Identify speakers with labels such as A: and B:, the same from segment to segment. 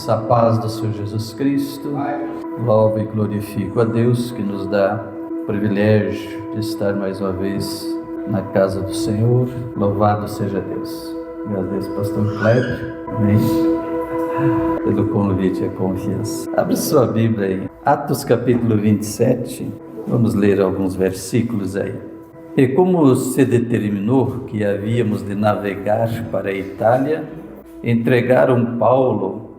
A: irmãos, a paz do Senhor Jesus Cristo. Louvo e glorifico a Deus que nos dá o privilégio de estar mais uma vez na casa do Senhor. Louvado seja Deus. Agradeço ao pastor Kleber, amém, pelo convite e a confiança. Abre sua Bíblia aí, Atos capítulo 27, vamos ler alguns versículos aí. E como se determinou que havíamos de navegar para a Itália, entregaram Paulo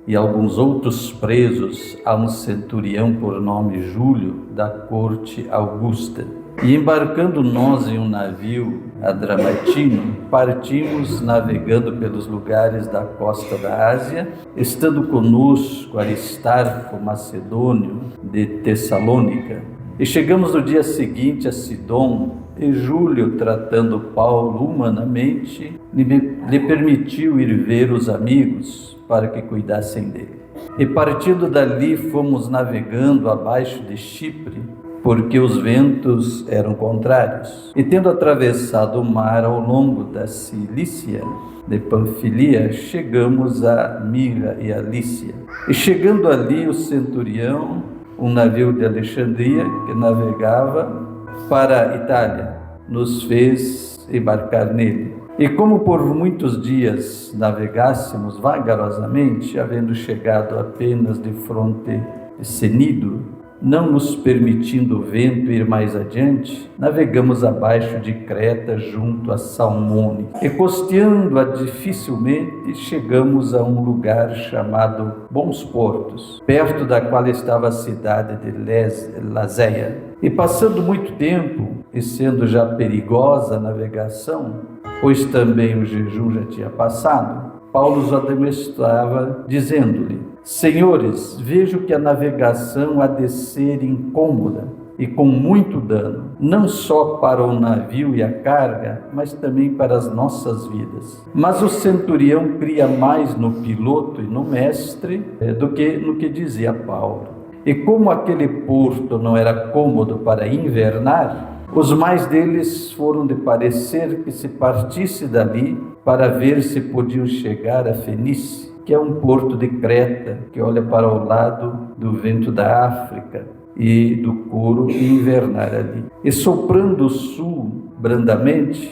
A: e alguns outros presos a um centurião por nome Júlio, da corte Augusta. E embarcando nós em um navio adramatino, partimos navegando pelos lugares da costa da Ásia, estando conosco Aristarco Macedônio de Tessalônica. E chegamos no dia seguinte a Sidom, e Júlio, tratando Paulo humanamente, lhe permitiu ir ver os amigos para que cuidassem dele. E partindo dali fomos navegando abaixo de Chipre, porque os ventos eram contrários. E tendo atravessado o mar ao longo da Cilícia, de Panfilia, chegamos a Mira e a Lícia. E chegando ali o centurião, um navio de Alexandria que navegava para a Itália, nos fez embarcar nele. E como por muitos dias navegássemos vagarosamente, havendo chegado apenas de fronte de Cenido, não nos permitindo o vento ir mais adiante, navegamos abaixo de Creta junto a Salmone. E costeando-a dificilmente, chegamos a um lugar chamado Bons Portos, perto da qual estava a cidade de Lazéia. E passando muito tempo, e sendo já perigosa a navegação, pois também o jejum já tinha passado, Paulo os ademostrava, dizendo-lhe: Senhores, vejo que a navegação há de ser incômoda e com muito dano, não só para o navio e a carga, mas também para as nossas vidas. Mas o centurião cria mais no piloto e no mestre do que no que dizia Paulo. E como aquele porto não era cômodo para invernar, os mais deles foram de parecer que se partisse dali para ver se podiam chegar a Fenice, que é um porto de Creta, que olha para o lado do vento da África e do Curo, e invernar ali. E soprando o sul brandamente,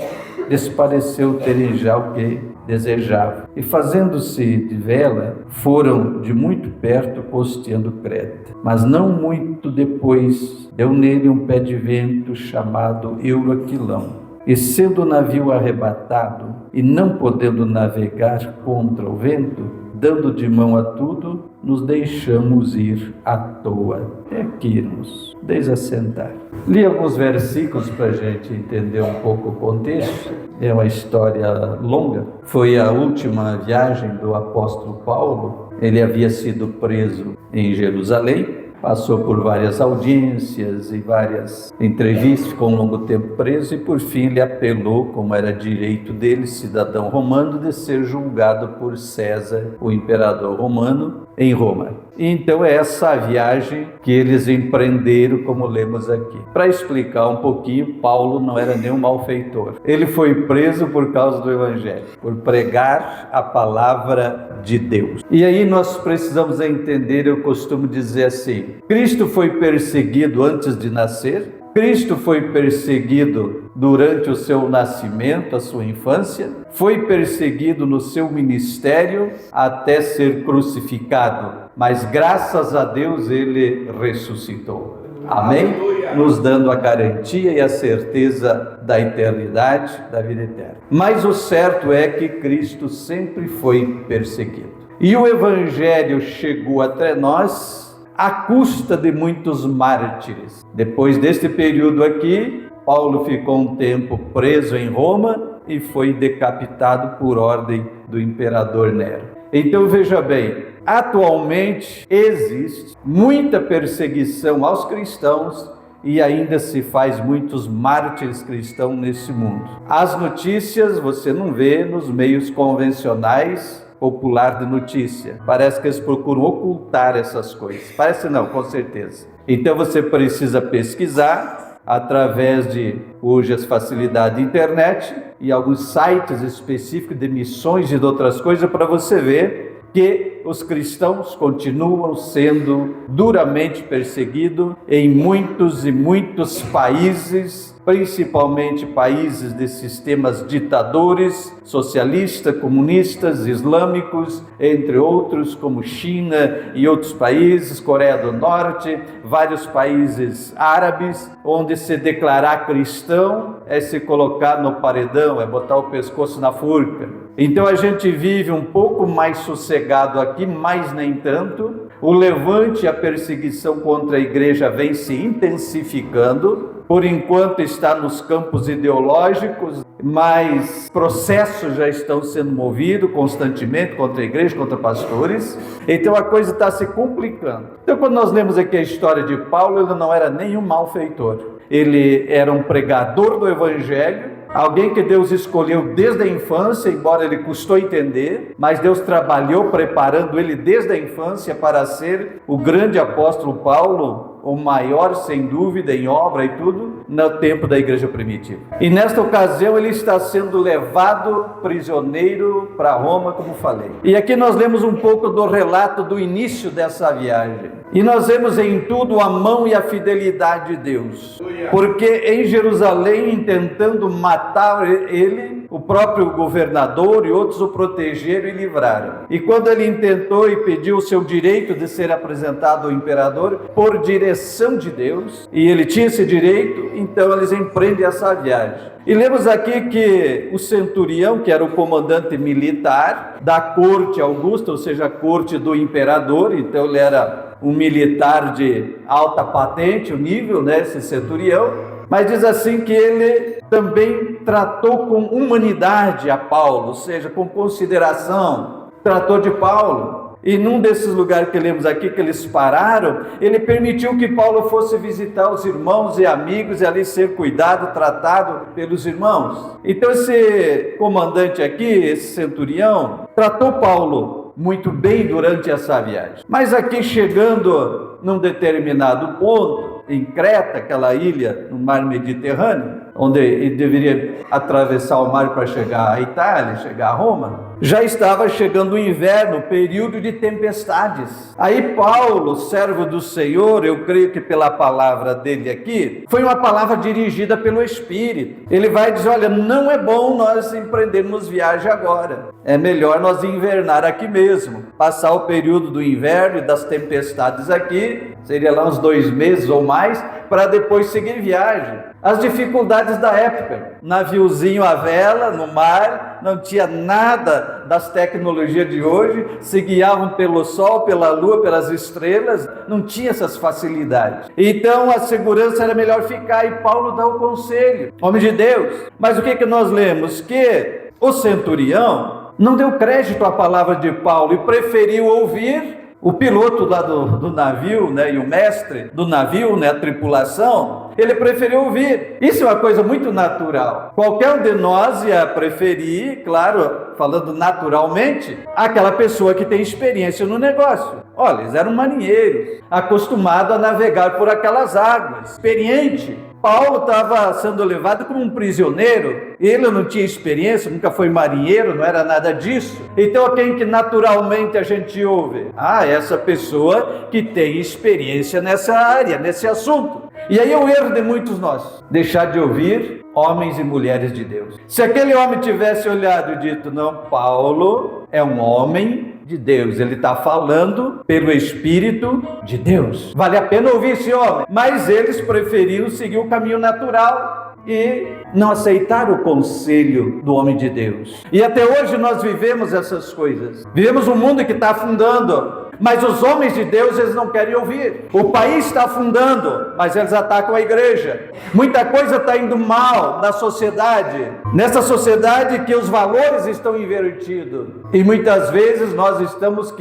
A: lhes pareceu terem já o que desejavam. E fazendo-se de vela, foram de muito perto costeando Creta. Mas não muito depois, deu nele um pé de vento chamado Euroquilão. E sendo o navio arrebatado, e não podendo navegar contra o vento, dando de mão a tudo, nos deixamos ir à toa. É aqui, irmãos, desassentar. Li alguns versículos para a gente entender um pouco o contexto. É uma história longa. Foi a última viagem do apóstolo Paulo. Ele havia sido preso em Jerusalém, passou por várias audiências e várias entrevistas, ficou um longo tempo preso e por fim ele apelou, como era direito dele, cidadão romano, de ser julgado por César, o imperador romano, em Roma. Então é essa viagem que eles empreenderam, como lemos aqui. Para explicar um pouquinho, Paulo não era nenhum malfeitor. Ele foi preso por causa do Evangelho, por pregar a palavra de Deus. E aí nós precisamos entender, eu costumo dizer assim: Cristo foi perseguido antes de nascer, Cristo foi perseguido durante o seu nascimento, a sua infância, foi perseguido no seu ministério até ser crucificado, mas graças a Deus ele ressuscitou. Amém? Nos dando a garantia e a certeza da eternidade, da vida eterna. Mas o certo é que Cristo sempre foi perseguido. E o Evangelho chegou até nós à custa de muitos mártires. Depois deste período aqui, Paulo ficou um tempo preso em Roma e foi decapitado por ordem do imperador Nero. Então veja bem, atualmente existe muita perseguição aos cristãos e ainda se faz muitos mártires cristãos nesse mundo. As notícias você não vê nos meios convencionais popular de notícia. Parece que eles procuram ocultar essas coisas. Parece não, com certeza. Então você precisa pesquisar através de hoje as facilidades da internet e alguns sites específicos de missões e de outras coisas para você ver que os cristãos continuam sendo duramente perseguidos em muitos e muitos países, principalmente países de sistemas ditadores, socialistas, comunistas, islâmicos, entre outros, como China e outros países, Coreia do Norte, vários países árabes, onde se declarar cristão é se colocar no paredão, é botar o pescoço na forca. Então a gente vive um pouco mais sossegado aqui, mas nem tanto. O levante e a perseguição contra a igreja vem se intensificando. Por enquanto está nos campos ideológicos, mas processos já estão sendo movidos constantemente contra a igreja, contra pastores. Então a coisa está se complicando. Então quando nós lemos aqui a história de Paulo, ele não era nenhum malfeitor. Ele era um pregador do evangelho, alguém que Deus escolheu desde a infância, embora ele custou entender, mas Deus trabalhou preparando ele desde a infância para ser o grande apóstolo Paulo, o maior, sem dúvida, em obra e tudo, no tempo da igreja primitiva. E nesta ocasião ele está sendo levado prisioneiro para Roma, como falei. E aqui nós lemos um pouco do relato do início dessa viagem. E nós vemos em tudo a mão e a fidelidade de Deus. Porque em Jerusalém, tentando matar ele, o próprio governador e outros o protegeram e livraram. E quando ele intentou e pediu o seu direito de ser apresentado ao imperador, por direção de Deus, e ele tinha esse direito, então eles empreendem essa viagem. E lemos aqui que o centurião, que era o comandante militar da corte augusta, ou seja, a corte do imperador, então ele era um militar de alta patente, o nível, né, esse centurião, mas diz assim que ele também tratou com humanidade a Paulo, ou seja, com consideração, tratou de Paulo. E num desses lugares que lemos aqui, que eles pararam, ele permitiu que Paulo fosse visitar os irmãos e amigos e ali ser cuidado, tratado pelos irmãos. Então esse comandante aqui, esse centurião, tratou Paulo muito bem durante essa viagem. Mas aqui chegando num determinado ponto, em Creta, aquela ilha no mar Mediterrâneo, onde ele deveria atravessar o mar para chegar à Itália, chegar a Roma, já estava chegando o inverno, período de tempestades. Aí Paulo, servo do Senhor, eu creio que pela palavra dele aqui, foi uma palavra dirigida pelo Espírito. Ele vai dizer, olha, não é bom nós empreendermos viagem agora. É melhor nós invernar aqui mesmo. Passar o período do inverno e das tempestades aqui, seria lá uns 2 meses ou mais, para depois seguir viagem. As dificuldades da época, naviozinho à vela, no mar, não tinha nada das tecnologias de hoje, se guiavam pelo sol, pela lua, pelas estrelas, não tinha essas facilidades. Então a segurança era melhor ficar, e Paulo dá o conselho, homem de Deus. Mas o que nós lemos? Que o centurião não deu crédito à palavra de Paulo e preferiu ouvir o piloto lá do navio, né, e o mestre do navio, né, a tripulação, ele preferiu ouvir. Isso é uma coisa muito natural. Qualquer um de nós ia preferir, claro, falando naturalmente, aquela pessoa que tem experiência no negócio. Olha, eles eram marinheiros, acostumados a navegar por aquelas águas, experiente. Paulo estava sendo levado como um prisioneiro, ele não tinha experiência, nunca foi marinheiro, não era nada disso. Então quem que naturalmente a gente ouve? Essa pessoa que tem experiência nessa área, nesse assunto. E aí é o erro de muitos nós, deixar de ouvir homens e mulheres de Deus. Se aquele homem tivesse olhado e dito, não, Paulo é um homem de Deus, ele está falando pelo Espírito de Deus, vale a pena ouvir esse homem. Mas eles preferiram seguir o caminho natural e não aceitaram o conselho do homem de Deus. E até hoje nós vivemos essas coisas. Vivemos um mundo que está afundando, mas os homens de Deus, eles não querem ouvir. O país está afundando, mas eles atacam a igreja. Muita coisa está indo mal na sociedade, nessa sociedade que os valores estão invertidos. E muitas vezes nós estamos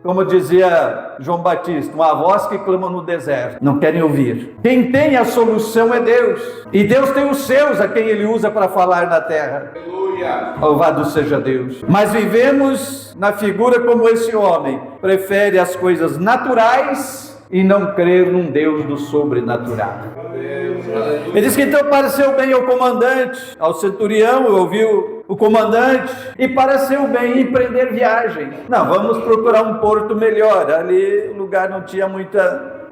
A: como dizia João Batista, uma voz que clama no deserto, não querem ouvir. Quem tem a solução é Deus. E Deus tem os seus a quem Ele usa para falar na terra. Aleluia. Louvado seja Deus. Mas vivemos na figura como esse homem. Prefere as coisas naturais e não crer num Deus do sobrenatural. Ele diz que então pareceu bem ao comandante, ao centurião, ouviu o comandante, e pareceu bem empreender viagem. Não, vamos procurar um porto melhor. Ali o lugar não tinha muita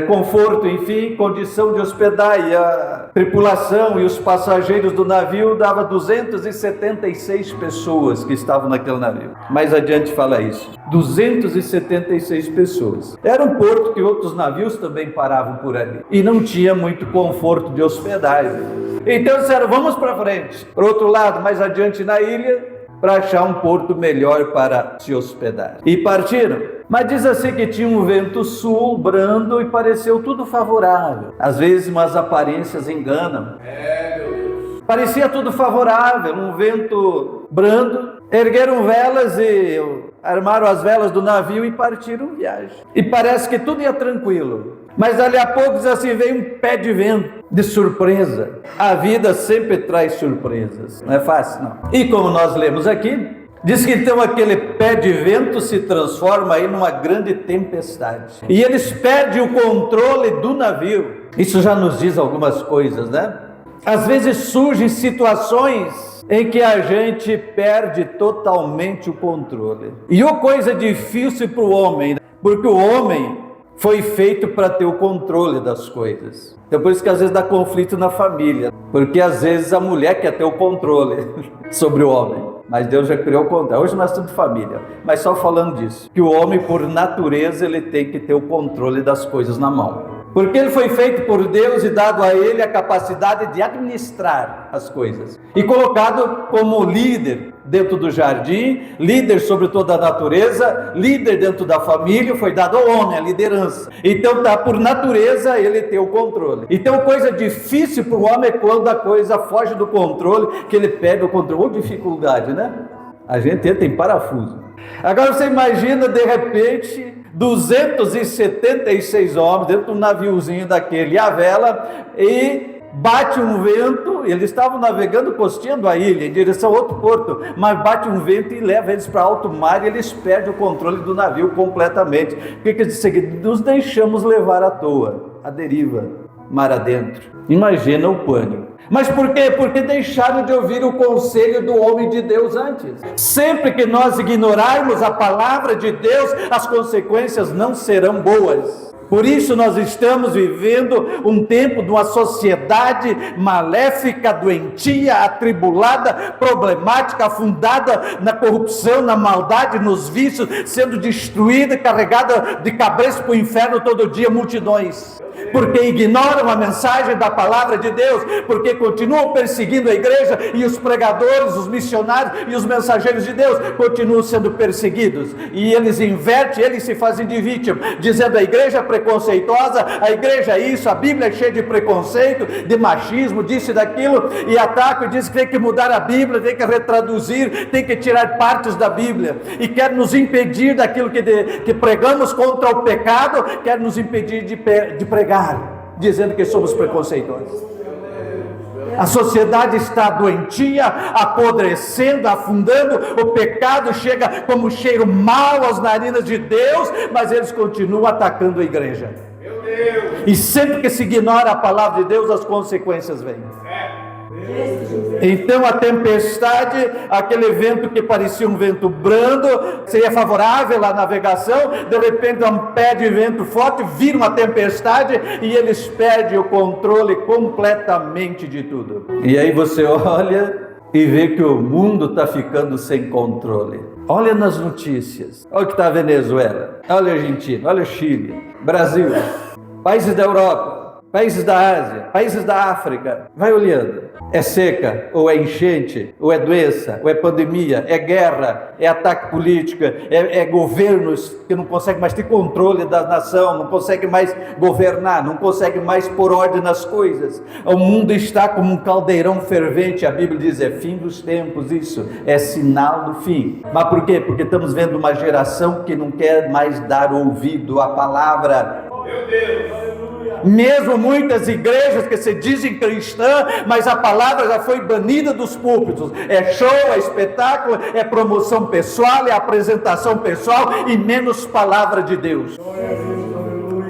A: conforto, enfim, condição de hospedar, e a tripulação e os passageiros do navio dava 276 pessoas que estavam naquele navio. Mais adiante fala isso, 276 pessoas. Era um porto que outros navios também paravam por ali, e não tinha muito conforto de hospedagem. Então disseram, vamos para frente, para o outro lado, mais adiante na ilha, para achar um porto melhor para se hospedar. E partiram. Mas diz assim que tinha um vento sul, brando, e pareceu tudo favorável. Às vezes umas aparências enganam. Meu Deus. Parecia tudo favorável, um vento brando. Ergueram velas e armaram as velas do navio e partiram viagem. E parece que tudo ia tranquilo. Mas dali a pouco diz assim, veio um pé de vento de surpresa. A vida sempre traz surpresas, não é fácil não. E como nós lemos aqui, diz que então aquele pé de vento se transforma aí numa grande tempestade. E eles perdem o controle do navio. Isso já nos diz algumas coisas, né? Às vezes surgem situações em que a gente perde totalmente o controle. E uma coisa difícil para o homem, porque o homem foi feito para ter o controle das coisas. Então por isso que às vezes dá conflito na família, porque às vezes a mulher quer ter o controle sobre o homem, mas Deus já criou o controle. Hoje nós somos família, mas só falando disso, que o homem por natureza ele tem que ter o controle das coisas na mão. Porque ele foi feito por Deus e dado a ele a capacidade de administrar as coisas. E colocado como líder dentro do jardim, líder sobre toda a natureza, líder dentro da família, foi dado ao homem a liderança. Então tá por natureza ele ter o controle. Então coisa difícil para o homem é quando a coisa foge do controle, que ele perde o controle. Ou dificuldade, né? A gente entra em parafuso. Agora você imagina de repente 276 homens dentro de um naviozinho daquele, a vela, e bate um vento. Eles estavam navegando costeando a ilha em direção a outro porto, mas bate um vento e leva eles para alto mar, e eles perdem o controle do navio completamente. O que diz seguinte? Nos deixamos levar à toa, à deriva, mar adentro. Imagina o pânico. Mas por quê? Porque deixaram de ouvir o conselho do homem de Deus antes. Sempre que nós ignorarmos a palavra de Deus, as consequências não serão boas. Por isso nós estamos vivendo um tempo de uma sociedade maléfica, doentia, atribulada, problemática, afundada na corrupção, na maldade, nos vícios, sendo destruída, carregada de cabeça para o inferno todo dia, multidões. Porque ignoram a mensagem da palavra de Deus, porque continuam perseguindo a igreja, e os pregadores, os missionários e os mensageiros de Deus continuam sendo perseguidos, e eles invertem, eles se fazem de vítima, dizendo a igreja é preconceituosa, a igreja é isso, a Bíblia é cheia de preconceito, de machismo, disso e daquilo, e atacam e dizem que tem que mudar a Bíblia, tem que retraduzir, tem que tirar partes da Bíblia, e quer nos impedir daquilo que pregamos contra o pecado, quer nos impedir de pregar, dizendo que somos preconceituosos. A sociedade está doentia, apodrecendo, afundando, o pecado chega como cheiro mau às narinas de Deus, mas eles continuam atacando a igreja. E sempre que se ignora a palavra de Deus, as consequências vêm. Então a tempestade, aquele vento que parecia um vento brando, seria favorável à navegação, de repente um pé de vento forte, vira uma tempestade, e eles perdem o controle completamente de tudo. E aí você olha e vê que o mundo está ficando sem controle. Olha nas notícias, olha o que está a Venezuela, olha a Argentina, olha o Chile, Brasil, países da Europa, países da Ásia, países da África, vai olhando. É seca, ou é enchente, ou é doença, ou é pandemia, é guerra, é ataque político, é governos que não conseguem mais ter controle da nação, não conseguem mais governar, não conseguem mais pôr ordem nas coisas. O mundo está como um caldeirão fervente, a Bíblia diz, é fim dos tempos, isso é sinal do fim. Mas por quê? Porque estamos vendo uma geração que não quer mais dar ouvido à palavra. Meu Deus! Mesmo muitas igrejas que se dizem cristãs, mas a palavra já foi banida dos púlpitos. É show, é espetáculo, é promoção pessoal, é apresentação pessoal, e menos palavra de Deus.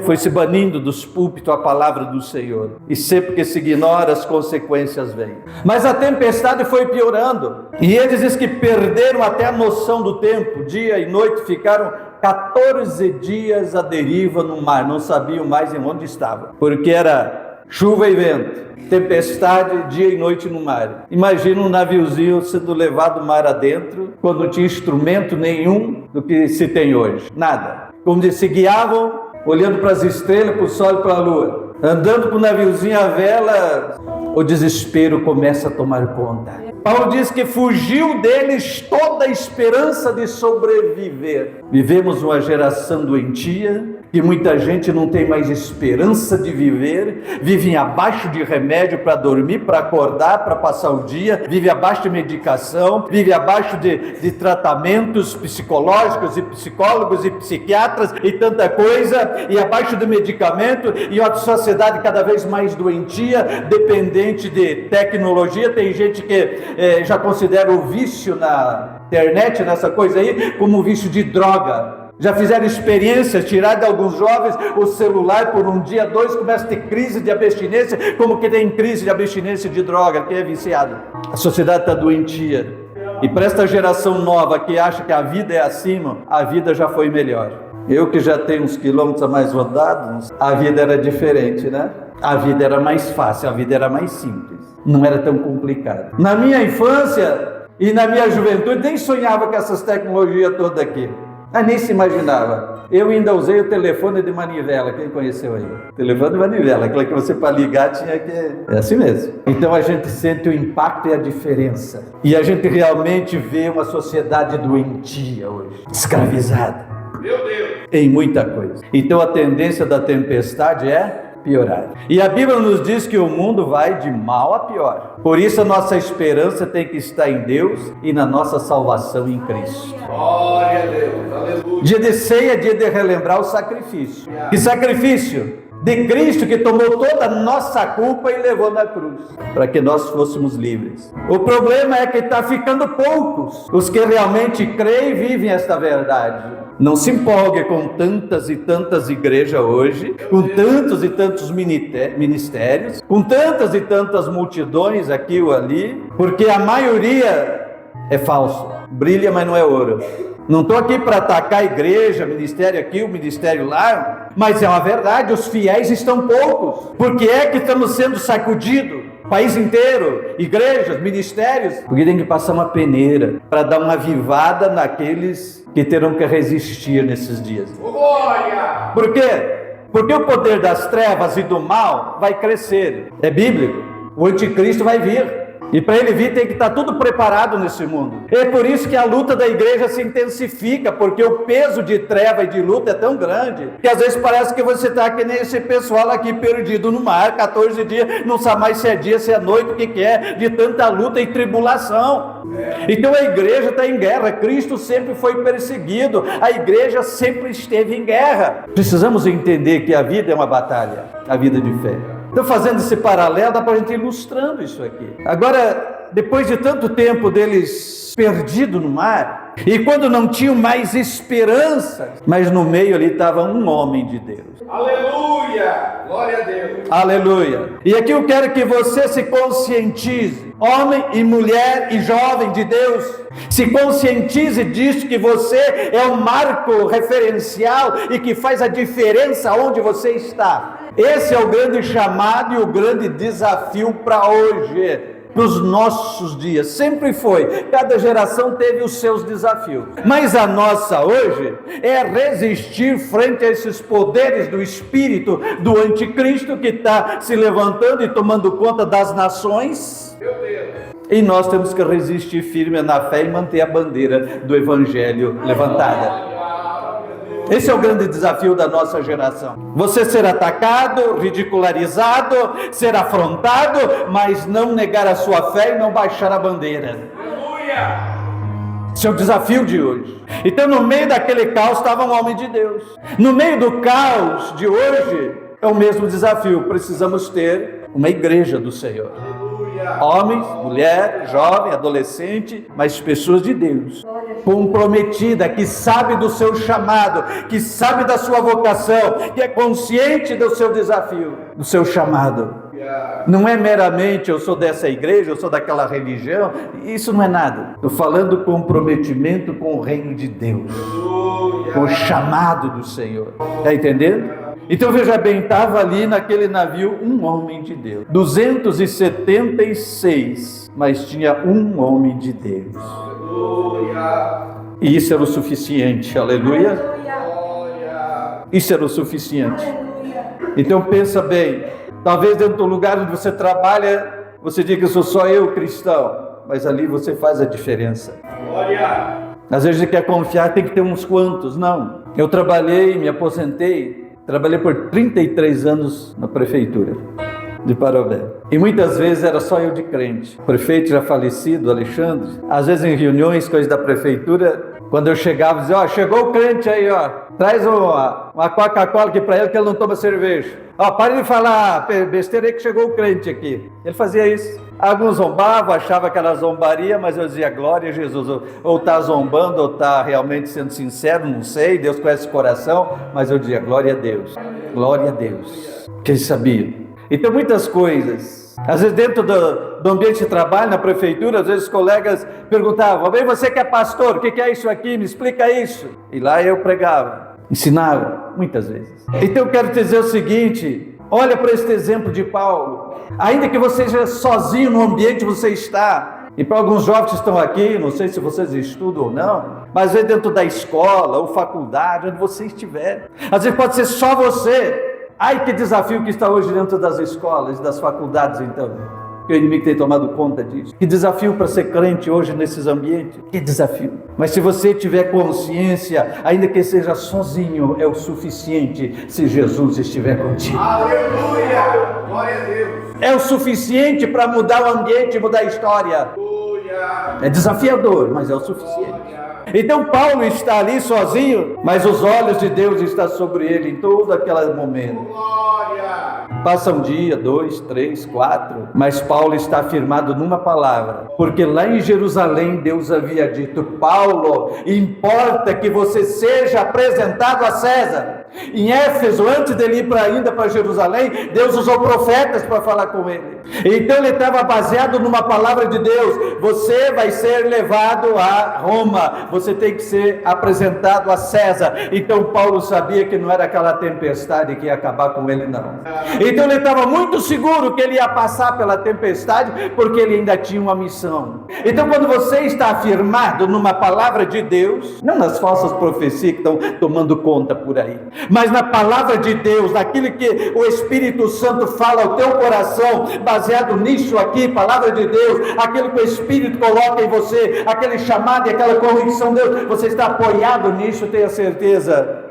A: foi se banindo dos púlpitos a palavra do Senhor. E sempre que se ignora, as consequências vêm. Mas a tempestade foi piorando. E eles dizem que perderam até a noção do tempo. Dia e noite ficaram 14 dias à deriva no mar. Não sabiam mais em onde estavam. Porque era chuva e vento, tempestade, dia e noite no mar. Imagina um naviozinho sendo levado mar adentro, quando não tinha instrumento nenhum do que se tem hoje. Nada. Como se guiavam, olhando para as estrelas, para o sol e para a lua. Andando com o naviozinho à vela, o desespero começa a tomar conta. Paulo diz que fugiu deles toda a esperança de sobreviver. Vivemos uma geração doentia, que muita gente não tem mais esperança de viver, vivem abaixo de remédio para dormir, para acordar, para passar o dia, vive abaixo de medicação, vive abaixo de tratamentos psicológicos e psicólogos e psiquiatras e tanta coisa, e abaixo de medicamento, e uma sociedade cada vez mais doentia, dependente de tecnologia. Tem gente que já considera o vício na internet, nessa coisa aí, como um vício de droga. Já fizeram experiências, tiraram de alguns jovens o celular por um dia, dois, começa a ter crise de abstinência, como que tem crise de abstinência de droga, que é viciado. A sociedade está doentia. E para esta geração nova que acha que a vida é acima, a vida já foi melhor. Eu que já tenho uns quilômetros a mais rodados, a vida era diferente, né? A vida era mais fácil, a vida era mais simples. Não era tão complicada. Na minha infância e na minha juventude, nem sonhava com essas tecnologias todas aqui. Nem se imaginava. Eu ainda usei o telefone de manivela. Quem conheceu aí? Telefone de manivela, aquela que você para ligar tinha que... É assim mesmo. Então a gente sente o impacto e a diferença. E a gente realmente vê uma sociedade doentia hoje, escravizada. Meu Deus! Em muita coisa. Então a tendência da tempestade é piorar. E a Bíblia nos diz que o mundo vai de mal a pior. Por isso a nossa esperança tem que estar em Deus e na nossa salvação em Cristo. Glória a Deus. Aleluia. Dia de ceia é dia de relembrar o sacrifício. Que sacrifício? De Cristo, que tomou toda a nossa culpa e levou na cruz, para que nós fôssemos livres. O problema é que está ficando poucos os que realmente creem e vivem esta verdade. Não se empolgue com tantas e tantas igrejas hoje, com tantos e tantos ministérios, com tantas e tantas multidões aqui ou ali, porque a maioria é falso, brilha, mas não é ouro. Não estou aqui para atacar a igreja, ministério aqui, o ministério lá, mas é uma verdade, os fiéis estão poucos. Por que é que estamos sendo sacudidos? País inteiro, igrejas, ministérios, porque tem que passar uma peneira para dar uma avivada naqueles que terão que resistir nesses dias. Glória! Por quê? Porque o poder das trevas e do mal vai crescer. É bíblico. O anticristo vai vir. E para ele vir tem que estar tudo preparado nesse mundo. É por isso que a luta da igreja se intensifica, porque o peso de treva e de luta é tão grande, que às vezes parece que você está que nem esse pessoal aqui perdido no mar, 14 dias, não sabe mais se é dia, se é noite, o que é, de tanta luta e tribulação. Então a igreja está em guerra, Cristo sempre foi perseguido, a igreja sempre esteve em guerra. Precisamos entender que a vida é uma batalha, a vida de fé. Então, fazendo esse paralelo, dá para a gente ir ilustrando isso aqui. Agora, depois de tanto tempo deles perdidos no mar, e quando não tinham mais esperança, mas no meio ali estava um homem de Deus. Aleluia! Glória a Deus! Aleluia! E aqui eu quero que você se conscientize, homem e mulher e jovem de Deus, se conscientize disso, que você é um marco referencial e que faz a diferença onde você está. Esse é o grande chamado e o grande desafio para hoje, para os nossos dias. Sempre foi, cada geração teve os seus desafios, mas a nossa hoje é resistir frente a esses poderes do espírito do anticristo que está se levantando e tomando conta das nações. Meu Deus. E nós temos que resistir firme na fé e manter a bandeira do evangelho levantada. Esse é o grande desafio da nossa geração. Você ser atacado, ridicularizado, ser afrontado, mas não negar a sua fé e não baixar a bandeira. Aleluia! Esse é o desafio de hoje. Então, no meio daquele caos estava um homem de Deus. No meio do caos de hoje, é o mesmo desafio. Precisamos ter uma igreja do Senhor. Aleluia! Homens, mulheres, jovem, adolescente, mas pessoas de Deus, comprometida, que sabe do seu chamado, que sabe da sua vocação, que é consciente do seu desafio, do seu chamado. Não é meramente eu sou dessa igreja, eu sou daquela religião, isso não é nada. Estou falando comprometimento com o reino de Deus, com o chamado do Senhor. Está entendendo? Então veja bem, estava ali naquele navio um homem de Deus, 276, mas tinha um homem de Deus. E isso era o suficiente, aleluia. Isso era o suficiente. Então pensa bem, talvez dentro do lugar onde você trabalha, você diga que sou só eu cristão, mas ali você faz a diferença. Às vezes você quer confiar, tem que ter uns quantos, não. Eu trabalhei, me aposentei, trabalhei por 33 anos na prefeitura de Parobé. E muitas vezes era só eu de crente. O prefeito já falecido, Alexandre, às vezes em reuniões, coisas da prefeitura, quando eu chegava, dizia, ó, chegou o crente aí, ó, traz uma Coca-Cola aqui para ele que ele não toma cerveja. Ó, pare de falar besteira aí que chegou o crente aqui. Ele fazia isso. Alguns zombavam, achavam que era zombaria, mas eu dizia, glória a Jesus. Ou está zombando, ou está realmente sendo sincero, não sei, Deus conhece o coração, mas eu dizia, glória a Deus, glória a Deus. Que ele sabia. Então muitas coisas, às vezes dentro do ambiente de trabalho, na prefeitura, às vezes os colegas perguntavam, bem, você que é pastor, o que é isso aqui? Me explica isso. E lá eu pregava, ensinava, muitas vezes. Então eu quero te dizer o seguinte, olha para este exemplo de Paulo, ainda que você seja sozinho no ambiente que você está, e para alguns jovens que estão aqui, não sei se vocês estudam ou não, mas é dentro da escola ou faculdade, onde você estiver, às vezes pode ser só você. Ai, que desafio que está hoje dentro das escolas, das faculdades, então. Que o inimigo tem tomado conta disso. Que desafio para ser crente hoje nesses ambientes. Que desafio. Mas se você tiver consciência, ainda que seja sozinho, é o suficiente se Jesus estiver contigo.
B: Aleluia! Glória a Deus!
A: É o suficiente para mudar o ambiente, mudar a história.
B: Aleluia!
A: É desafiador, mas é o suficiente. Então Paulo está ali sozinho, mas os olhos de Deus estão sobre ele em todo aquele momento.
B: Glória!
A: Passa um dia, 2, 3, 4, mas Paulo está firmado numa palavra, porque lá em Jerusalém Deus havia dito, Paulo, importa que você seja apresentado a César. Em Éfeso, antes dele ir ainda para Jerusalém, Deus usou profetas para falar com ele. Então ele estava baseado numa palavra de Deus, você vai ser levado a Roma, você tem que ser apresentado a César. Então Paulo sabia que não era aquela tempestade que ia acabar com ele, não. Então ele estava muito seguro que ele ia passar pela tempestade, porque ele ainda tinha uma missão. Então quando você está afirmado numa palavra de Deus, não nas falsas profecias que estão tomando conta por aí, mas na palavra de Deus, naquilo que o Espírito Santo fala ao teu coração, baseado nisso aqui, palavra de Deus, aquilo que o Espírito coloca em você, aquele chamado e aquela convicção de Deus, você está apoiado nisso, tenha certeza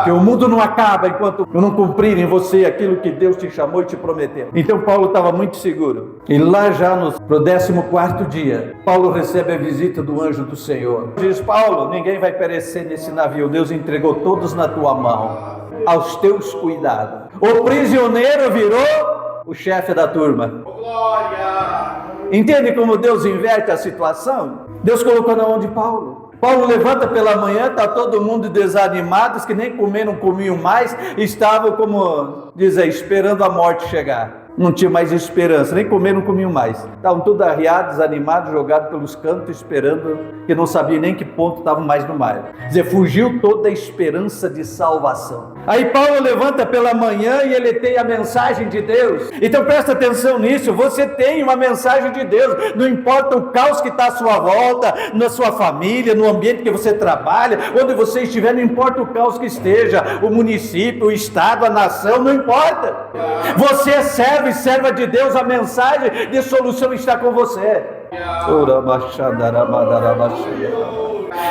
A: que o mundo não acaba enquanto não cumprir em você aquilo que Deus te chamou e te prometeu. Então Paulo estava muito seguro. E lá já pro 14º dia, Paulo recebe a visita do anjo do Senhor. Diz, Paulo, ninguém vai perecer nesse navio. Deus entregou todos na tua mão, aos teus cuidados. O prisioneiro virou o chefe da turma.
B: Glória!
A: Entende como Deus inverte a situação? Deus colocou na mão de Paulo. Paulo levanta pela manhã, está todo mundo desanimados, que nem comeram, comiam mais, estavam como, diz aí, esperando a morte chegar. Não tinha mais esperança, nem comeram, não comiam mais. Estavam todos arriados, desanimados, jogados pelos cantos, esperando, que não sabiam nem que ponto estavam mais no mar. Quer dizer, fugiu toda a esperança de salvação. Aí Paulo levanta pela manhã e ele tem a mensagem de Deus. Então presta atenção nisso, você tem uma mensagem de Deus. Não importa o caos que está à sua volta, na sua família, no ambiente que você trabalha, onde você estiver, não importa o caos que esteja, o município, o estado, a nação, não importa. Você é servo e serva de Deus, a mensagem de solução está com você.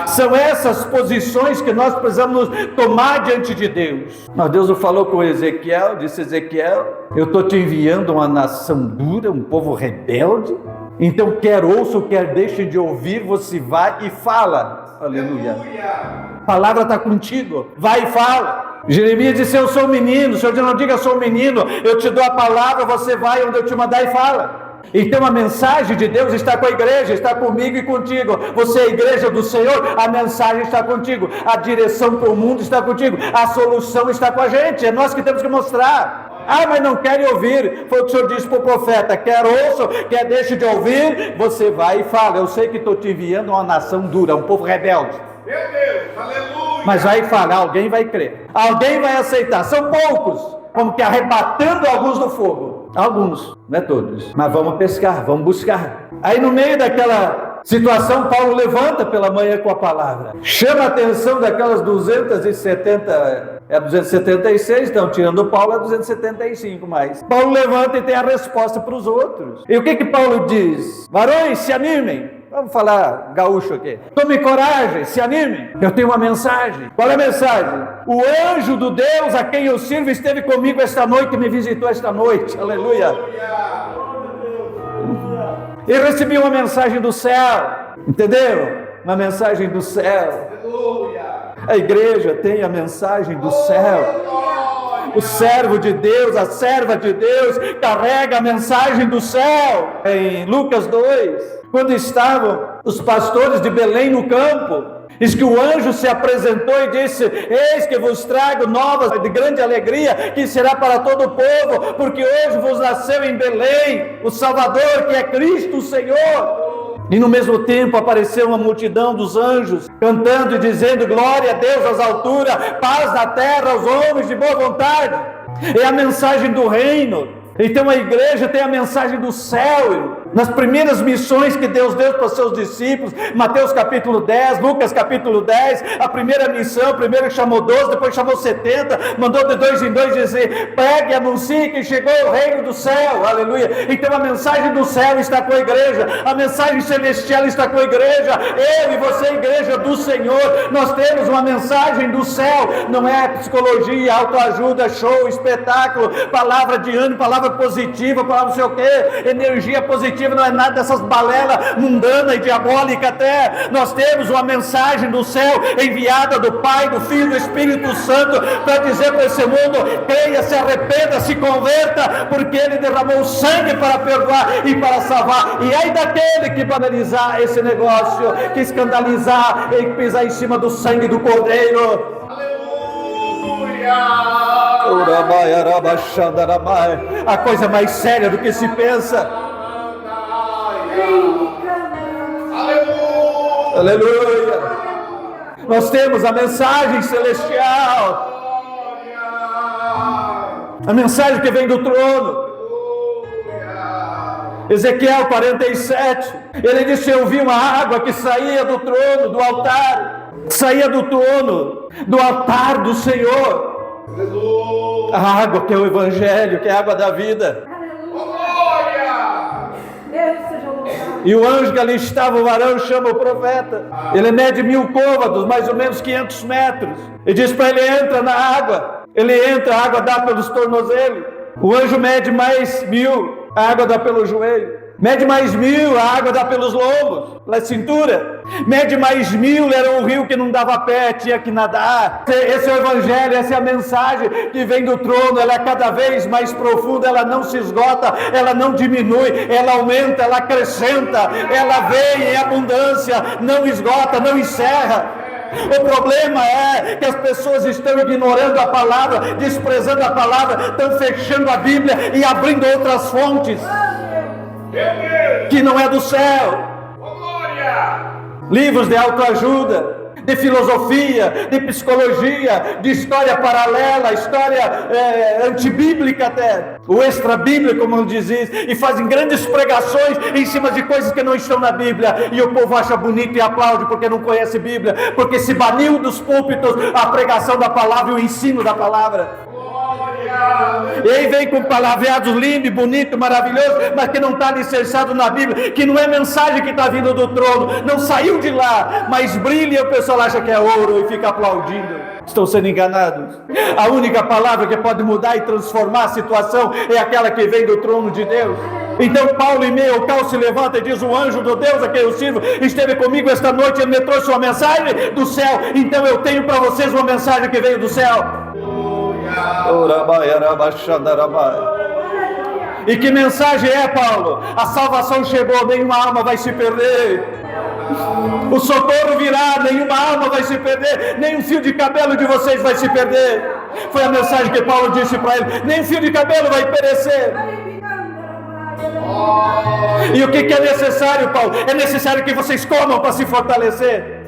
A: São essas posições que nós precisamos tomar diante de Deus. Mas Deus falou com Ezequiel, disse Ezequiel, eu estou te enviando uma nação dura, um povo rebelde. Então quer ouçam, quer deixem de ouvir, você vai e fala. Aleluia. A palavra está contigo, vai e fala. Jeremias disse, eu sou menino, o Senhor não diga sou menino, eu te dou a palavra, você vai onde eu te mandar e fala. Então a mensagem de Deus está com a igreja, está comigo e contigo. Você é a igreja do Senhor, a mensagem está contigo. A direção para o mundo está contigo. A solução está com a gente. É nós que temos que mostrar. Ah, mas não querem ouvir. Foi o que o Senhor disse para o profeta: quer ouçam, quer deixe de ouvir. Você vai e fala: eu sei que estou te enviando uma nação dura, um povo rebelde.
B: Meu Deus, aleluia.
A: Mas vai falar, alguém vai crer, alguém vai aceitar. São poucos, como que arrebatando alguns do fogo. Alguns, não é todos. Mas vamos pescar, vamos buscar. Aí no meio daquela situação, Paulo levanta pela manhã com a palavra. Chama a atenção daquelas 276, então tirando Paulo é 275 mais. Paulo levanta e tem a resposta para os outros. E o que Paulo diz? Varões, se animem. Vamos falar gaúcho aqui. Tome coragem, se animem. Eu tenho uma mensagem. Qual é a mensagem? O anjo do Deus a quem eu sirvo esteve comigo esta noite e me visitou esta noite. Aleluia. Eu recebi uma mensagem do céu. Entenderam? Uma mensagem do céu. A igreja tem a mensagem do céu. O servo de Deus, a serva de Deus carrega a mensagem do céu. Em Lucas 2, quando estavam os pastores de Belém no campo, diz que o anjo se apresentou e disse: eis que vos trago novas de grande alegria, que será para todo o povo, porque hoje vos nasceu em Belém o Salvador, que é Cristo o Senhor. E no mesmo tempo apareceu uma multidão dos anjos, cantando e dizendo: glória a Deus às alturas, paz na terra aos homens de boa vontade. É a mensagem do reino. Então a igreja tem a mensagem do céu. Nas primeiras missões que Deus deu para os seus discípulos, Mateus capítulo 10, Lucas capítulo 10, a primeira missão, primeiro chamou 12, depois chamou 70, mandou de 2 em 2 dizer: pregue e anuncie que chegou o reino do céu, aleluia. Então a mensagem do céu está com a igreja, a mensagem celestial está com a igreja. Eu e você, igreja do Senhor, nós temos uma mensagem do céu. Não é psicologia, autoajuda, show, espetáculo, palavra de ânimo, palavra positiva, palavra não sei o que, energia positiva. Não é nada dessas balelas mundanas e diabólicas até. Nós temos uma mensagem do céu enviada do Pai, do Filho e do Espírito Santo para dizer para esse mundo: creia, se arrependa, se converta, porque Ele derramou sangue para perdoar e para salvar. E aí daquele que banalizar esse negócio, que escandalizar e pisar em cima do sangue do Cordeiro. A coisa mais séria do que se pensa. Aleluia. Nós temos a mensagem celestial, a mensagem que vem do trono. Ezequiel 47, ele disse: eu vi uma água que saía do trono, do altar, saía do trono, do altar do Senhor. A água que é o Evangelho, que é a água da vida. E o anjo que ali estava, o varão, chama o profeta. Ele mede 1000 côvados, mais ou menos 500 metros. E diz para ele: entra na água. Ele entra, a água dá pelos tornozelos. O anjo mede mais 1000, a água dá pelo joelho. Mede mais 1000, a água dá pelos lombos, pela cintura. Mede mais 1000, era um rio que não dava pé, tinha que nadar. Esse é o Evangelho, essa é a mensagem que vem do trono. Ela é cada vez mais profunda, ela não se esgota, ela não diminui, ela aumenta, ela acrescenta, ela vem em abundância, não esgota, não encerra. O problema é que as pessoas estão ignorando a palavra, desprezando a palavra, estão fechando a Bíblia e abrindo outras fontes que não é do céu. Livros de autoajuda, de filosofia, de psicologia, de história paralela, história antibíblica até, o extra-bíblico, como dizem, e fazem grandes pregações em cima de coisas que não estão na Bíblia, e o povo acha bonito e aplaude porque não conhece Bíblia, porque se baniu dos púlpitos a pregação da palavra e o ensino da palavra. E aí vem com palavreados lindo, bonito, maravilhoso, mas que não está alicerçado na Bíblia, que não é mensagem que está vindo do trono, não saiu de lá, mas brilha e o pessoal acha que é ouro e fica aplaudindo. Estão sendo enganados. A única palavra que pode mudar e transformar a situação é aquela que vem do trono de Deus. Então Paulo, em meio ao caos, se levanta e diz: o anjo do Deus a quem eu sirvo esteve comigo esta noite, ele me trouxe uma mensagem do céu. Então eu tenho para vocês uma mensagem que veio do céu. E que mensagem é, Paulo? A salvação chegou, nenhuma alma vai se perder. O socorro virá, nenhuma alma vai se perder, nem um fio de cabelo de vocês vai se perder. Foi a mensagem que Paulo disse para ele: nem um fio de cabelo vai perecer. E o que é necessário, Paulo? É necessário que vocês comam para se fortalecer.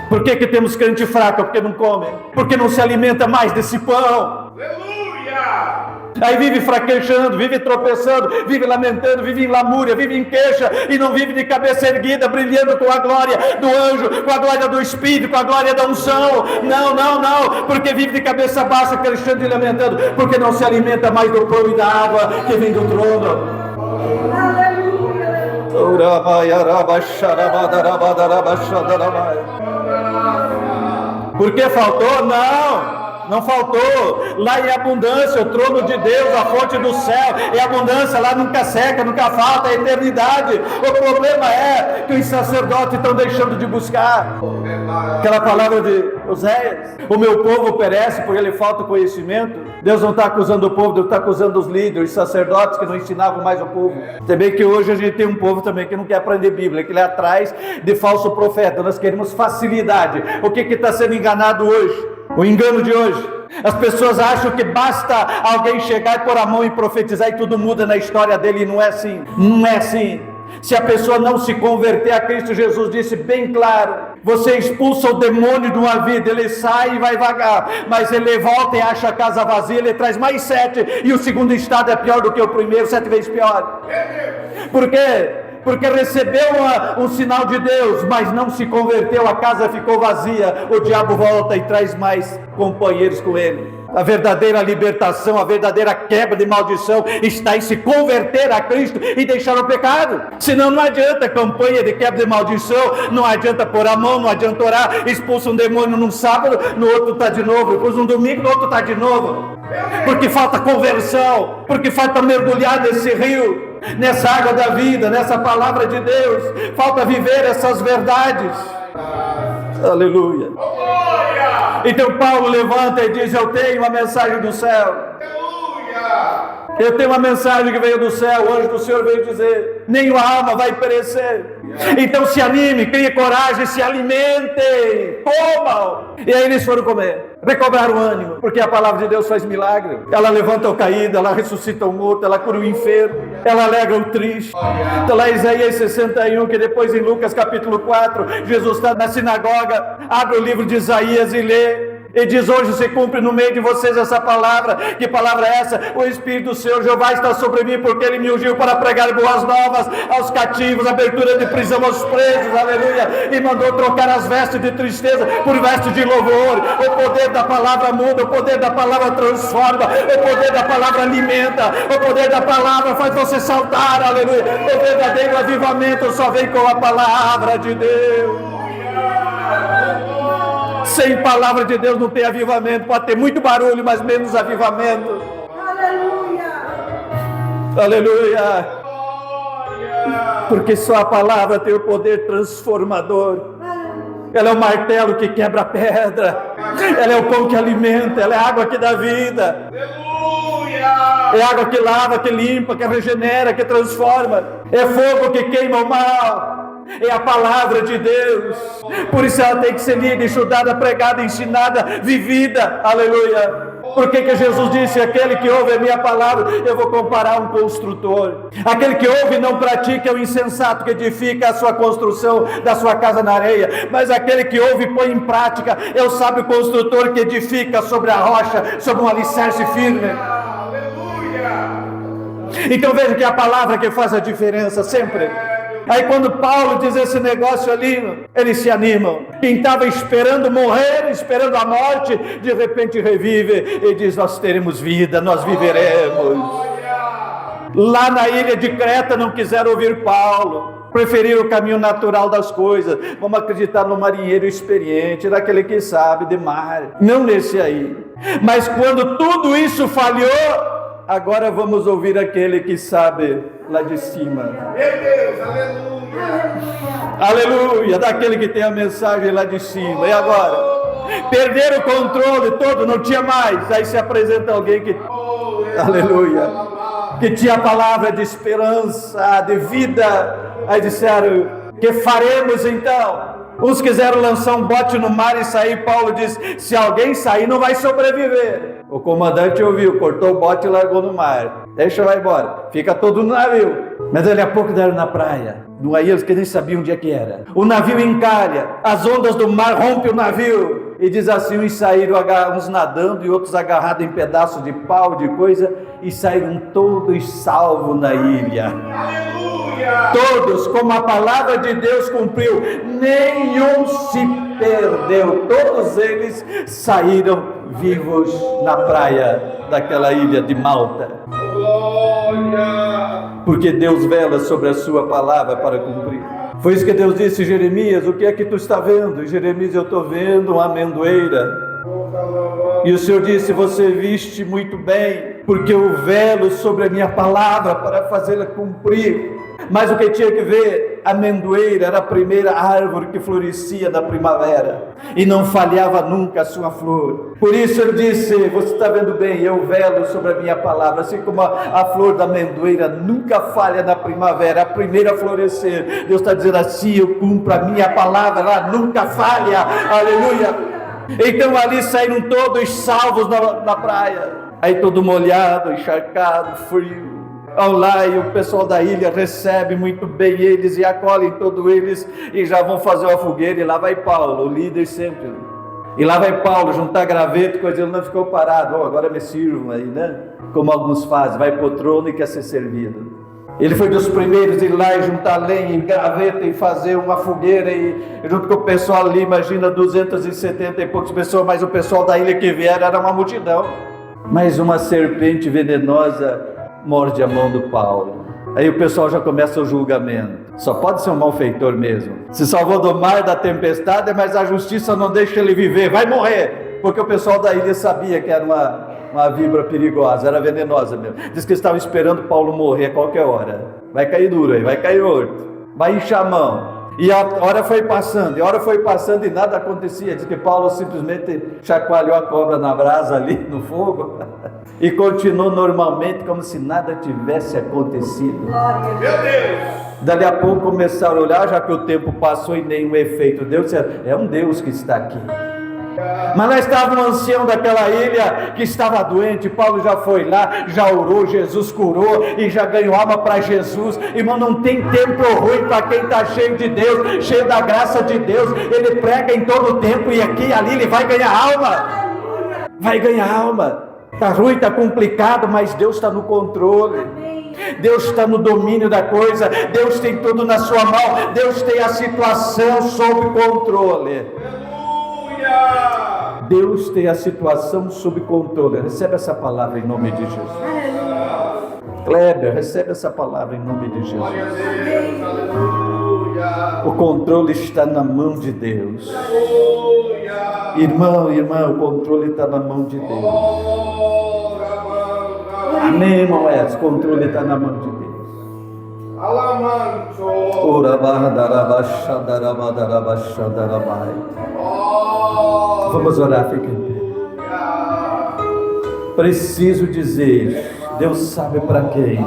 A: Por que temos crente fraco? Porque não comem, porque não se alimenta mais desse pão. Aí vive fraquejando, vive tropeçando, vive lamentando, vive em lamúria, vive em queixa, e não vive de cabeça erguida, brilhando com a glória do anjo, com a glória do Espírito, com a glória da unção. Não, porque vive de cabeça baixa, queixando e lamentando, porque não se alimenta mais do pão e da água que vem do trono. Por que faltou? Não faltou. Lá é abundância, o trono de Deus, a fonte do céu, é abundância, lá nunca seca, nunca falta, é eternidade. O problema é que os sacerdotes estão deixando de buscar. Aquela palavra de Oséias: o meu povo perece porque lhe falta conhecimento. Deus não está acusando o povo, Deus está acusando os líderes, os sacerdotes que não ensinavam mais o povo. Também que hoje a gente tem um povo também que não quer aprender Bíblia, que ele é atrás de falso profeta. Nós queremos facilidade. O que está sendo enganado hoje? O engano de hoje: as pessoas acham que basta alguém chegar e pôr a mão e profetizar e tudo muda na história dele, e não é assim. Não é assim. Se a pessoa não se converter a Cristo, Jesus disse bem claro: você expulsa o demônio de uma vida, ele sai e vai vagar, mas ele volta e acha a casa vazia, ele traz mais 7, e o segundo estado é pior do que o primeiro, 7 vezes pior. Por quê? Porque recebeu um sinal de Deus, mas não se converteu, a casa ficou vazia, o diabo volta e traz mais companheiros com ele. A verdadeira libertação, a verdadeira quebra de maldição está em se converter a Cristo e deixar o pecado. Senão não adianta campanha de quebra de maldição, não adianta pôr a mão, não adianta orar, expulsa um demônio num sábado, no outro está de novo, depois um domingo, no outro está de novo. Porque falta conversão, porque falta mergulhar nesse rio, nessa água da vida, nessa palavra de Deus. Falta viver essas verdades. Aleluia. Então Paulo levanta e diz: eu tenho uma mensagem do céu. Eu tenho uma mensagem que veio do céu. O anjo do Senhor veio dizer: nenhuma alma vai perecer. Então se anime, crie coragem, se alimentem, comam. E aí eles foram comer, recobraram o ânimo, porque a palavra de Deus faz milagre. Ela levanta o caído, ela ressuscita o morto, ela cura o enfermo, ela alegra o triste. Então lá em Isaías 61, que depois em Lucas capítulo 4, Jesus está na sinagoga, abre o livro de Isaías e lê. E diz: hoje se cumpre no meio de vocês essa palavra. Que palavra é essa? O Espírito do Senhor Jeová está sobre mim, porque Ele me ungiu para pregar boas novas aos cativos, abertura de prisão aos presos, aleluia, e mandou trocar as vestes de tristeza por vestes de louvor. O poder da palavra muda, o poder da palavra transforma, o poder da palavra alimenta, o poder da palavra faz você saltar, aleluia. O verdadeiro avivamento só vem com a palavra de Deus. Sem palavra de Deus não tem avivamento. Pode ter muito barulho, mas menos avivamento. Aleluia. Aleluia. Porque só a palavra tem o poder transformador. Ela é o martelo que quebra a pedra. Ela é o pão que alimenta. Ela é a água que dá vida. É água que lava, que limpa, que regenera, que transforma. É fogo que queima o mal. É a palavra de Deus. Por isso ela tem que ser lida, estudada, pregada, ensinada, vivida. Aleluia. Por que Jesus disse: aquele que ouve a minha palavra, eu vou comparar a um construtor. Aquele que ouve e não pratica é o insensato que edifica a sua construção da sua casa na areia. Mas aquele que ouve e põe em prática é o sábio construtor que edifica sobre a rocha, sobre um alicerce firme. Então veja que é a palavra que faz a diferença sempre. Aí quando Paulo diz esse negócio ali, eles se animam. Quem estava esperando morrer, esperando a morte, de repente revive e diz: nós teremos vida, nós viveremos. Lá na ilha de Creta não quiseram ouvir Paulo, preferiram o caminho natural das coisas. Vamos acreditar no marinheiro experiente, naquele que sabe de mar, não nesse aí. Mas quando tudo isso falhou, agora vamos ouvir aquele que sabe lá de cima. Meu Deus, aleluia. Aleluia, daquele que tem a mensagem lá de cima. E agora? Perderam o controle todo, não tinha mais. Aí se apresenta alguém que Aleluia. Que tinha a palavra de esperança, de vida. Aí disseram: que faremos então? Uns quiseram lançar um bote no mar e sair. Paulo diz: se alguém sair, não vai sobreviver. O comandante ouviu, cortou o bote e largou no mar. Deixa, vai embora. Fica todo no navio. Mas dali a pouco deram na praia. Não aí eles que nem sabiam onde é que era. O navio encalha, as ondas do mar rompem o navio. E diz assim: uns saíram uns nadando e outros agarrados em pedaços de pau, de coisa, e saíram todos salvos na ilha.
B: Aleluia!
A: Todos, como a palavra de Deus cumpriu, nenhum se perdeu. Todos eles saíram vivos na praia daquela ilha de Malta.
B: Glória!
A: Porque Deus vela sobre a sua palavra para cumprir. Foi isso que Deus disse: Jeremias, o que é que tu está vendo? Jeremias: eu estou vendo uma amendoeira. E o Senhor disse: você viste muito bem, porque eu velo sobre a minha palavra para fazê-la cumprir. Mas o que tinha que ver? A amendoeira era a primeira árvore que florescia na primavera e não falhava nunca a sua flor. Por isso ele disse: você está vendo bem, eu velo sobre a minha palavra. Assim como a flor da amendoeira nunca falha na primavera, a primeira a florescer, Deus está dizendo assim: eu cumpro a minha palavra, ela nunca falha. Aleluia. Então ali saíram todos salvos na praia. Aí todo molhado, encharcado, frio. Ao lá, e o pessoal da ilha recebe muito bem eles e acolhem todos eles e já vão fazer uma fogueira. E lá vai Paulo, o líder sempre. E lá vai Paulo juntar graveto, coisa, ele não ficou parado. Agora me sirvam aí, né? Como alguns fazem, vai pro trono e quer ser servido. Ele foi dos primeiros a ir lá e juntar lenha e graveto e fazer uma fogueira, e junto com o pessoal ali, imagina 270 e poucas pessoas, mas o pessoal da ilha que vieram era uma multidão. Mas uma serpente venenosa morde a mão do Paulo. Aí o pessoal já começa o julgamento. Só pode ser um malfeitor mesmo. Se salvou do mar, da tempestade, mas a justiça não deixa ele viver, vai morrer. Porque o pessoal da ilha sabia que era uma víbora perigosa, era venenosa mesmo. Diz que estavam esperando Paulo morrer a qualquer hora. Vai cair duro aí, vai cair morto, vai inchar a mão. E a hora foi passando e nada acontecia. Diz que Paulo simplesmente chacoalhou a cobra na brasa ali, no fogo, e continuou normalmente, como se nada tivesse acontecido.
B: Meu Deus!
A: Dali a pouco começaram a olhar, já que o tempo passou e nenhum efeito deu, disseram: é um Deus que está aqui. Mas lá estava um ancião daquela ilha que estava doente. Paulo já foi lá, já orou, Jesus curou e já ganhou alma para Jesus. Irmão, não tem tempo ruim para quem está cheio de Deus, cheio da graça de Deus. Ele prega em todo o tempo e aqui e ali ele vai ganhar alma. Vai ganhar alma. Está ruim, está complicado, mas Deus está no controle. Deus está no domínio da coisa. Deus tem tudo na sua mão. Deus tem a situação sob controle. Deus tem a situação sob controle. Recebe essa palavra em nome de Jesus. Kleber, recebe essa palavra em nome de Jesus. O controle está na mão de Deus. Irmão, irmã, o controle está na mão de Deus. Amém, irmão Edson, o controle está na mão de Deus. Vamos orar, fica em pé. Preciso dizer, Deus sabe para quem.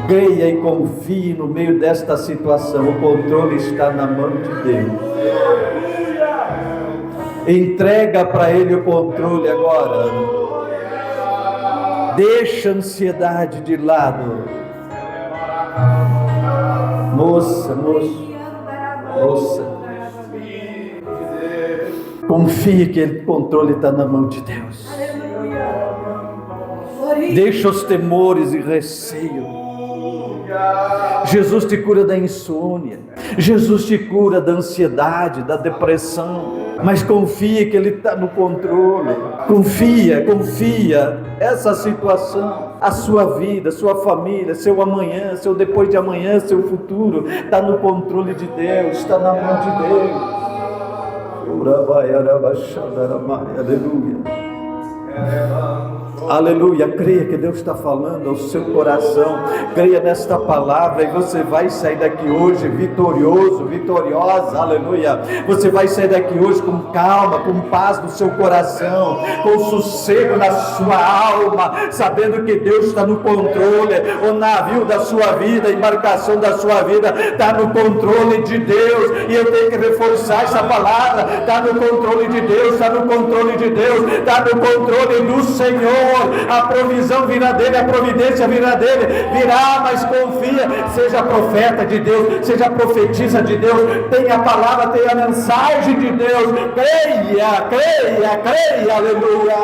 A: Creia e confie no meio desta situação. O controle está na mão de Deus. Entrega para Ele o controle agora. Deixa a ansiedade de lado. Moça, confie que o controle está na mão de Deus. Deixa os temores e receio. Jesus te cura da insônia. Jesus te cura da ansiedade, da depressão. Mas confia que Ele está no controle. Confia. Essa situação, a sua vida, sua família, seu amanhã, seu depois de amanhã, seu futuro, está no controle de Deus, está na mão de Deus. Aleluia. Aleluia, creia que Deus está falando ao seu coração, creia nesta palavra e você vai sair daqui hoje vitorioso, vitoriosa, aleluia. Você vai sair daqui hoje com calma, com paz no seu coração, com sossego na sua alma, sabendo que Deus está no controle. O navio da sua vida, a embarcação da sua vida está no controle de Deus, e eu tenho que reforçar essa palavra: está no controle de Deus, está no controle de Deus, está no controle do Senhor. A provisão virá dele, a providência virá dele, virá, mas confia, seja profeta de Deus, seja profetisa de Deus, tenha a palavra, tenha a mensagem de Deus, creia, creia, creia, aleluia,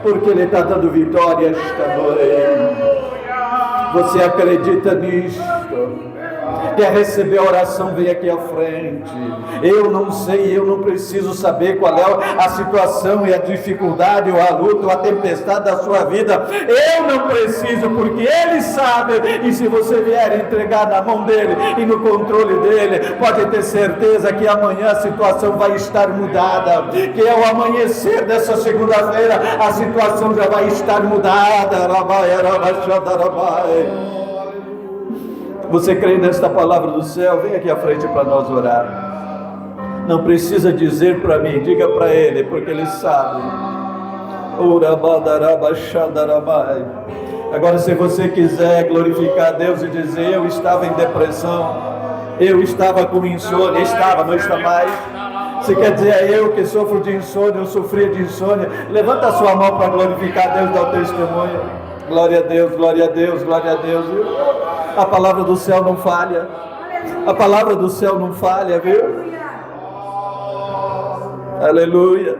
A: porque Ele está dando vitória esta noite. Você acredita nisto? Quer receber a oração? Vem aqui à frente. Eu não sei, eu não preciso saber qual é a situação e a dificuldade, ou a luta, ou a tempestade da sua vida. Eu não preciso, porque Ele sabe. E se você vier entregar na mão dEle e no controle dEle, pode ter certeza que amanhã a situação vai estar mudada, que ao amanhecer dessa segunda-feira a situação já vai estar mudada. Você crê nesta palavra do céu? Vem aqui à frente para nós orar. Não precisa dizer para mim, diga para Ele, porque Ele sabe. Agora, se você quiser glorificar a Deus e dizer: eu estava em depressão, eu estava com insônia, não está mais. Se quer dizer: eu que sofro de insônia, eu sofria de insônia, levanta a sua mão para glorificar a Deus, dá o testemunho. Glória a Deus, glória a Deus, glória a Deus, viu? A palavra do céu não falha. A palavra do céu não falha, viu? Aleluia.